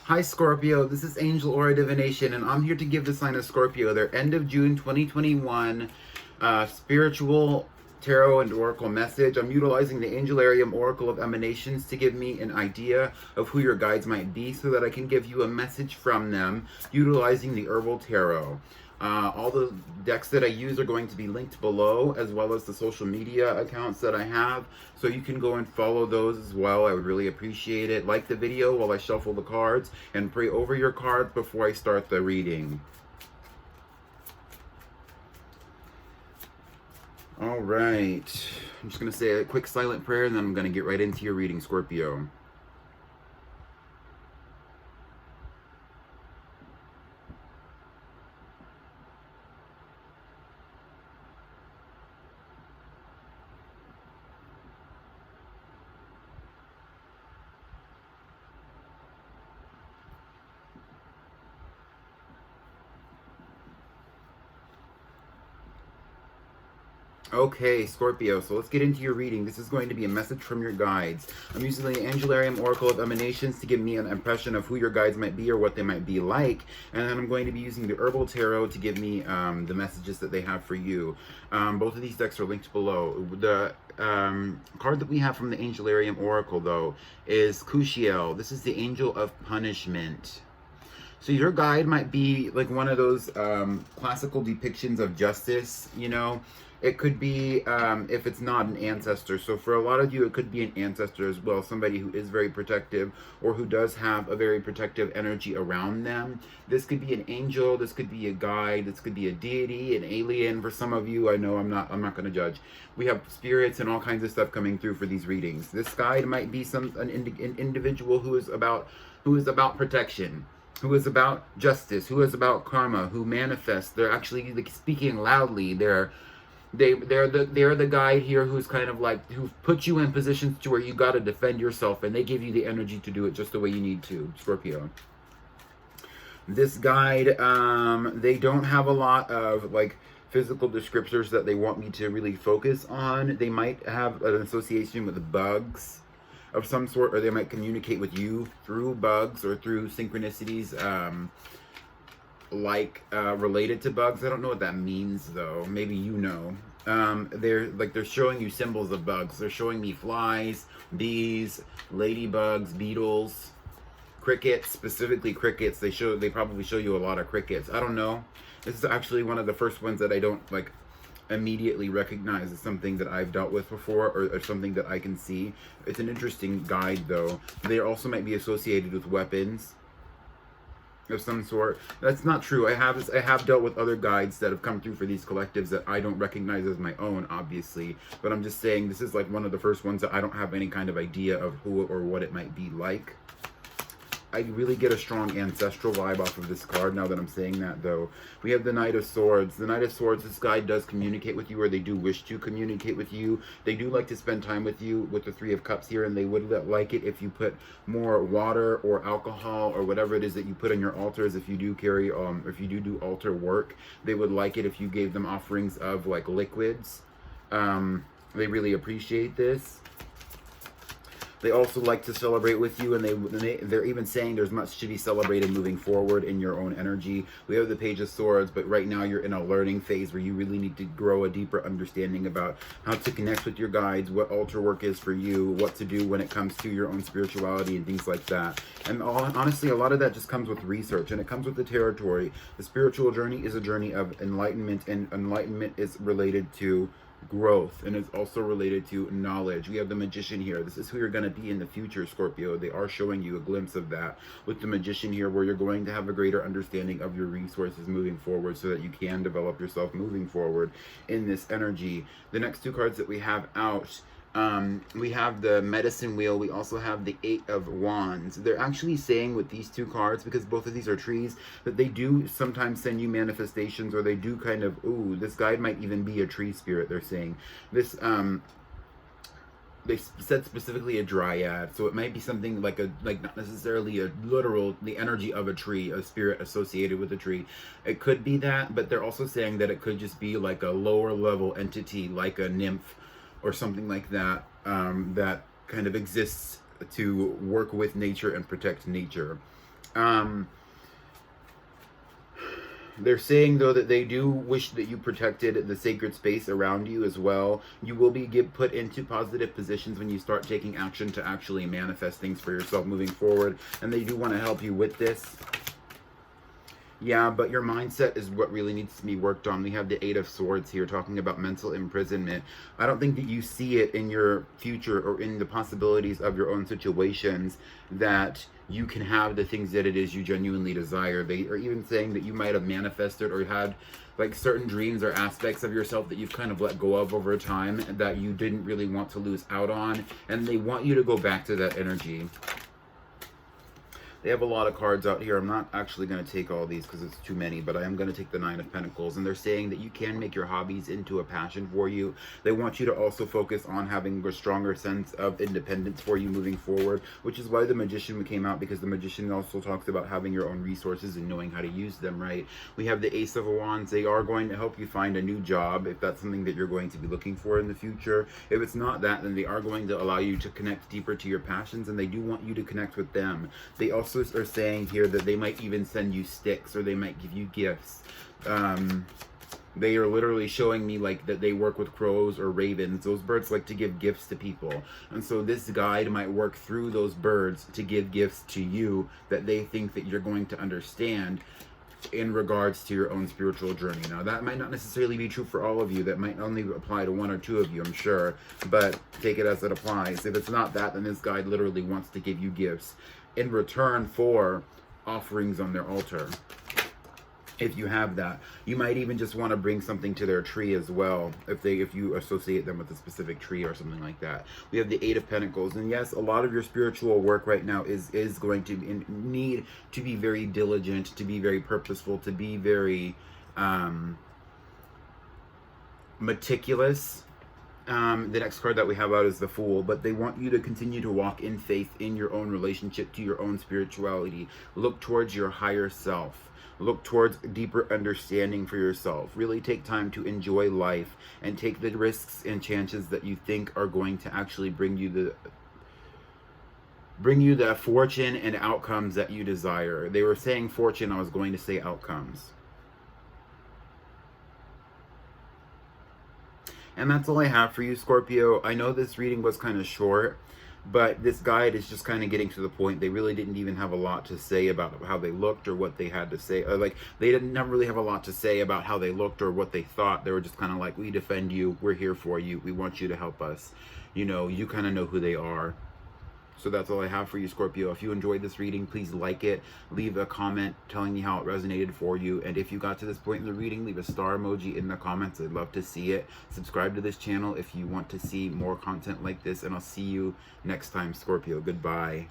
Hi Scorpio, this is Angel Aura Divination, and I'm here to give the sign of Scorpio their end of June 2021 spiritual tarot and oracle message. I'm utilizing the Angelarium Oracle of Emanations to give me an idea of who your guides might be so that I can give you a message from them utilizing the Herbal Tarot. All the decks that I use are going to be linked below, as well as the social media accounts that I have, so you can go and follow those as well. I would really appreciate it. Like the video while I shuffle the cards, and pray over your cards before I start the reading. All right, I'm just going to say a quick silent prayer, and then I'm going to get right into your reading, Scorpio. Okay, Scorpio, so let's get into your reading. This is going to be a message from your guides. I'm using the Angelarium Oracle of Emanations to give me an impression of who your guides might be or what they might be like. And then I'm going to be using the Herbal Tarot to give me the messages that they have for you. Both of these decks are linked below. The card that we have from the Angelarium Oracle, though, is Cushiel. This is the Angel of Punishment. So your guide might be like one of those classical depictions of justice, you know. It could be, if it's not an ancestor. So for a lot of you, it could be an ancestor as well. Somebody who is very protective or who does have a very protective energy around them. This could be an angel. This could be a guide. This could be a deity, an alien. For some of you, I know I'm not going to judge. We have spirits and all kinds of stuff coming through for these readings. This guide might be an individual who is about protection, who is about justice, who is about karma, who manifests. They're actually like speaking loudly. They're the guide here who's kind of like, who puts you in positions to where you got to defend yourself, and they give you the energy to do it just the way you need to, Scorpio. This guide, they don't have a lot of like physical descriptors that they want me to really focus on. They might have an association with bugs of some sort, or they might communicate with you through bugs or through synchronicities related to bugs. I don't know what that means though. Maybe you know. They're showing you symbols of bugs. They're showing me flies, bees, ladybugs, beetles, crickets, specifically crickets. They probably show you a lot of crickets. I don't know. This is actually one of the first ones that I don't like immediately recognize as something that I've dealt with before, or something that I can see. It's an interesting guide though. They also might be associated with weapons of some sort. That's not true. I have dealt with other guides that have come through for these collectives that I don't recognize as my own, obviously, but I'm just saying this is like one of the first ones that I don't have any kind of idea of who or what it might be like. I really get a strong ancestral vibe off of this card now that I'm saying that, though. We have the Knight of Swords. The Knight of Swords, this guy does communicate with you, or they do wish to communicate with you. They do like to spend time with you with the Three of Cups here, and they would like it if you put more water or alcohol or whatever it is that you put on your altars. If you do carry, if you do altar work, they would like it if you gave them offerings of like liquids. They really appreciate this. They also like to celebrate with you, and they're even saying there's much to be celebrated moving forward in your own energy. We have the Page of Swords, but right now you're in a learning phase where you really need to grow a deeper understanding about how to connect with your guides, what altar work is for you, what to do when it comes to your own spirituality and things like that. And honestly, a lot of that just comes with research, and it comes with the territory. The spiritual journey is a journey of enlightenment, and enlightenment is related to growth, and it's also related to knowledge. We have the Magician here. This is who you're going to be in the future, Scorpio. They are showing you a glimpse of that with the Magician here, where you're going to have a greater understanding of your resources moving forward so that you can develop yourself moving forward in this energy. The next two cards that we have out, we have the Medicine Wheel. We also have the Eight of Wands. They're actually saying with these two cards, because both of these are trees, that they do sometimes send you manifestations, or they do kind of, ooh, this guide might even be a tree spirit, they're saying. This, they said specifically a dryad, so it might be something like not necessarily a literal, the energy of a tree, a spirit associated with a tree. It could be that, but they're also saying that it could just be like a lower level entity, like a nymph or something like that, that kind of exists to work with nature and protect nature. Um, They're saying, though, that they do wish that you protected the sacred space around you as well. You will be put into positive positions when you start taking action to actually manifest things for yourself moving forward. And they do want to help you with this. Yeah, but your mindset is what really needs to be worked on. We have the Eight of Swords here talking about mental imprisonment. I don't think that you see it in your future or in the possibilities of your own situations that you can have the things that it is you genuinely desire. They are even saying that you might have manifested or had like certain dreams or aspects of yourself that you've kind of let go of over time that you didn't really want to lose out on. And they want you to go back to that energy. They have a lot of cards out here. I'm not actually going to take all these because it's too many, but I am going to take the Nine of Pentacles. And they're saying that you can make your hobbies into a passion for you. They want you to also focus on having a stronger sense of independence for you moving forward, which is why the Magician came out, because the Magician also talks about having your own resources and knowing how to use them, right? We have the Ace of Wands. They are going to help you find a new job if that's something that you're going to be looking for in the future. If it's not that, then they are going to allow you to connect deeper to your passions, and they do want you to connect with them. They also are saying here that they might even send you sticks, or they might give you gifts. They are literally showing me like that they work with crows or ravens. Those birds like to give gifts to people, and so this guide might work through those birds to give gifts to you that they think that you're going to understand in regards to your own spiritual journey. Now, that might not necessarily be true for all of you. That might only apply to one or two of you, I'm sure, but take it as it applies. If it's not that, then this guide literally wants to give you gifts in return for offerings on their altar. If you have that, you might even just want to bring something to their tree as well, if you associate them with a specific tree or something like that. We have the Eight of Pentacles, and yes, a lot of your spiritual work right now is going to need to be very diligent, to be very purposeful, to be very meticulous. The next card that we have out is the Fool, but they want you to continue to walk in faith in your own relationship to your own spirituality. Look towards your higher self. Look towards deeper understanding for yourself. Really take time to enjoy life and take the risks and chances that you think are going to actually bring you the fortune and outcomes that you desire. They were saying fortune, I was going to say outcomes. And that's all I have for you, Scorpio. I know this reading was kind of short, but this guide is just kind of getting to the point. They really didn't even have a lot to say about how they looked or what they had to say. Like, they didn't really have a lot to say about how they looked or what they thought. They were just kind of like, we defend you. We're here for you. We want you to help us. You know, you kind of know who they are. So that's all I have for you, Scorpio. If you enjoyed this reading, please like it. Leave a comment telling me how it resonated for you. And if you got to this point in the reading, leave a star emoji in the comments. I'd love to see it. Subscribe to this channel if you want to see more content like this. And I'll see you next time, Scorpio. Goodbye.